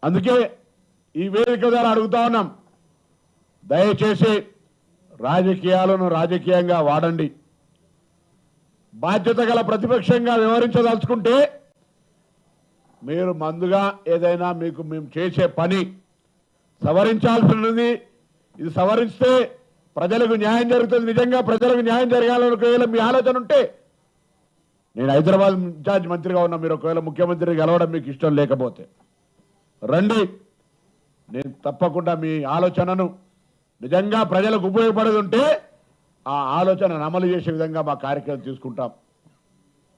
అందుకే ఈ వేదిక ద్వారా అడుగుతా ఉన్నాం, దయచేసి రాజకీయాలను రాజకీయంగా వాడండి. బాధ్యత గల ప్రతిపక్షంగా వ్యవహరించదలుచుకుంటే మీరు ముందుగా ఏదైనా మేము చేసే పని సవరించాల్సినది, ఇది సవరిస్తే ప్రజలకు న్యాయం జరుగుతుంది. నిజంగా ప్రజలకు న్యాయం జరగాలని ఒకవేళ మీ ఆలోచన ఉంటే, నేను హైదరాబాద్ ఇన్ఛార్జ్ మంత్రిగా ఉన్నా, మీరు ఒకవేళ ముఖ్యమంత్రి గెలవడం మీకు ఇష్టం లేకపోతే రండి, నేను తప్పకుండా మీ ఆలోచనను నిజంగా ప్రజలకు ఉపయోగపడేది ఉంటే ఆ ఆలోచనను అమలు చేసే విధంగా మా కార్యక్రమం తీసుకుంటాం.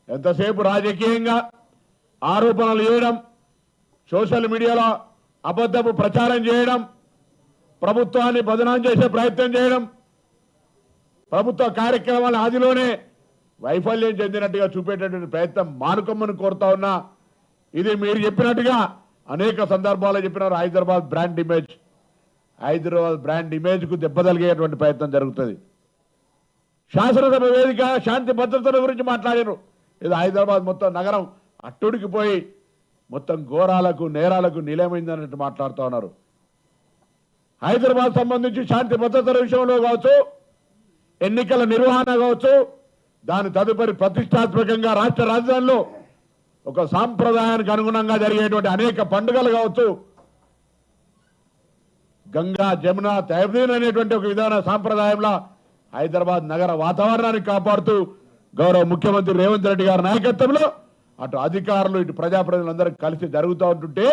ఎంతసేపు రాజకీయంగా ఆరోపణలు చేయడం, సోషల్ మీడియాలో అబద్ధపు ప్రచారం చేయడం, ప్రభుత్వాన్ని బదనాం చేసే ప్రయత్నం చేయడం, ప్రభుత్వ కార్యక్రమాల ఆదిలోనే వైఫల్యం చెందినట్టుగా చూపేటటువంటి ప్రయత్నం మానుకోమని కోరుతా ఉన్నా. ఇది మీరు చెప్పినట్టుగా అనేక సందర్భాల్లో చెప్పినారు. హైదరాబాద్ బ్రాండ్ ఇమేజ్కు దెబ్బ తగిలేటువంటి ప్రయత్నం జరుగుతుంది. శాసనసభ వేదిక శాంతి భద్రతల గురించి మాట్లాడారు. ఇది హైదరాబాద్ మొత్తం నగరం అట్టుడికి పోయి మొత్తం ఘోరాలకు నేరాలకు నిలయమైందన్నట్టు మాట్లాడుతూ ఉన్నారు. హైదరాబాద్ సంబంధించి శాంతి భద్రతల విషయంలో కావచ్చు, ఎన్నికల నిర్వహణ కావచ్చు, దాని తదుపరి ప్రతిష్టాత్మకంగా రాష్ట్ర రాజధానిలో ఒక సాంప్రదాయానికి అనుగుణంగా జరిగేటువంటి అనేక పండుగలు కావచ్చు, గంగా జమున తహబీన్ అనేటువంటి ఒక విధాన సాంప్రదాయంలో హైదరాబాద్ నగర వాతావరణాన్ని కాపాడుతూ గౌరవ ముఖ్యమంత్రి రేవంత్ రెడ్డి గారి నాయకత్వంలో అటు అధికారులు ఇటు ప్రజాప్రతినిధులందరూ కలిసి జరుగుతూ ఉంటుంటే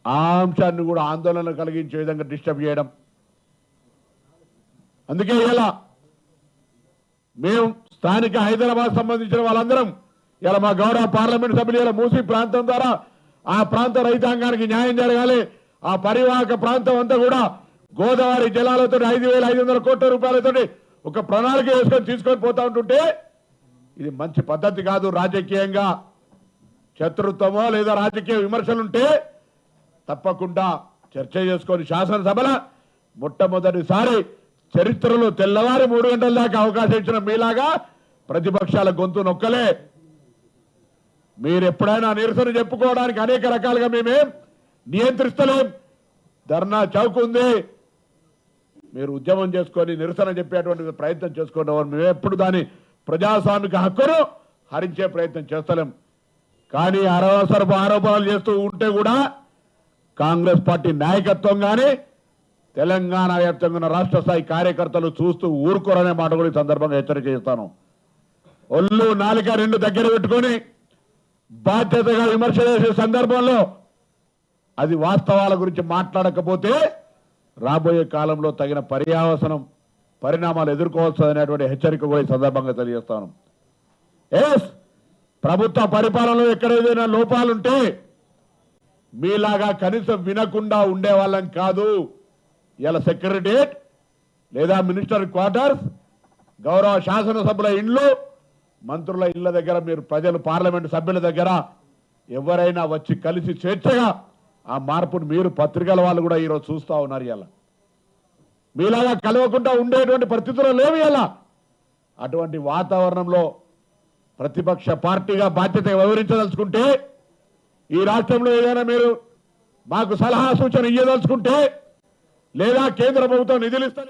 ఆ అంశాన్ని కూడా ఆందోళన కలిగించే విధంగా డిస్టర్బ్ చేయడం. అందుకే ఇలా మేము స్థానిక హైదరాబాద్ సంబంధించిన వాళ్ళందరం ఇలా మా గౌరవ పార్లమెంట్ సభ్యులు ఇలా మూసీ ప్రాంతం ద్వారా ఆ ప్రాంత రైతాంగానికి న్యాయం జరగాలి. ఆ పరివాహక ప్రాంతం అంతా కూడా గోదావరి జలాలతో 5,500 కోట్ల రూపాయలతో ఒక ప్రణాళిక వేసుకొని తీసుకొని పోతా ఉంటుంటే ఇది మంచి పద్ధతి కాదు. రాజకీయంగా శత్రుత్వమో లేదా రాజకీయ విమర్శలుంటే తప్పకుండా చర్చ చేసుకొని శాసనసభలో మొట్టమొదటిసారి చరిత్రలో తెల్లవారి 3 గంటల దాకా అవకాశం ఇచ్చిన మీలాగా ప్రతిపక్షాల గొంతు నొక్కలే. మీరు ఎప్పుడైనా నిరసన చెప్పుకోవడానికి అనేక రకాలుగా మేమేం నియంత్రిస్తలేం. ధర్నా చౌక్ ఉంది, మీరు ఉద్యమం చేసుకొని నిరసన చెప్పేటువంటి ప్రయత్నం చేసుకోవడం, మేము ఎప్పుడు దాని ప్రజాస్వామిక హక్కును హరించే ప్రయత్నం చేస్తలేం. కానీ అనవసరపు ఆరోపణలు చేస్తూ ఉంటే కూడా కాంగ్రెస్ పార్టీ నాయకత్వం కానీ తెలంగాణ వ్యాప్తంగా ఉన్న రాష్ట్ర స్థాయి కార్యకర్తలు చూస్తూ ఊరుకోరనే మాట కూడా ఈ సందర్భంగా హెచ్చరిక చేస్తాను. ఒళ్ళు నాలుక 2 దగ్గర పెట్టుకొని బాధ్యతగా విమర్శ చేసే సందర్భంలో అది వాస్తవాల గురించి మాట్లాడకపోతే రాబోయే కాలంలో తగిన పరిణామాలు ఎదుర్కోవాల్సినటువంటి హెచ్చరిక కూడా ఈ సందర్భంగా తెలియజేస్తాను. ప్రభుత్వ పరిపాలనలో ఎక్కడేదైనా లోపాలుంటే మీలాగా కనీసం వినకుండా ఉండేవాళ్ళం కాదు. ఇలా సెక్రటరియట్ లేదా మినిస్టర్ క్వార్టర్స్, గౌరవ శాసనసభ్యుల ఇండ్లు, మంత్రుల ఇళ్ల దగ్గర మీరు ప్రజలు పార్లమెంటు సభ్యుల దగ్గర ఎవరైనా వచ్చి కలిసి స్వేచ్ఛగా ఆ మార్పును మీరు పత్రికల వాళ్ళు కూడా ఈరోజు చూస్తూ ఉన్నారు. ఇలా మీలాగా కలవకుండా ఉండేటువంటి పరిస్థితుల్లో లేవు. ఇలా అటువంటి వాతావరణంలో ప్రతిపక్ష పార్టీగా బాధ్యత వివరించదలుచుకుంటే, ఈ రాష్ట్రంలో ఏదైనా మీరు మాకు సలహా సూచన ఇవ్వదలుచుకుంటే లేదా కేంద్ర ప్రభుత్వం నిధులు ఇస్తారు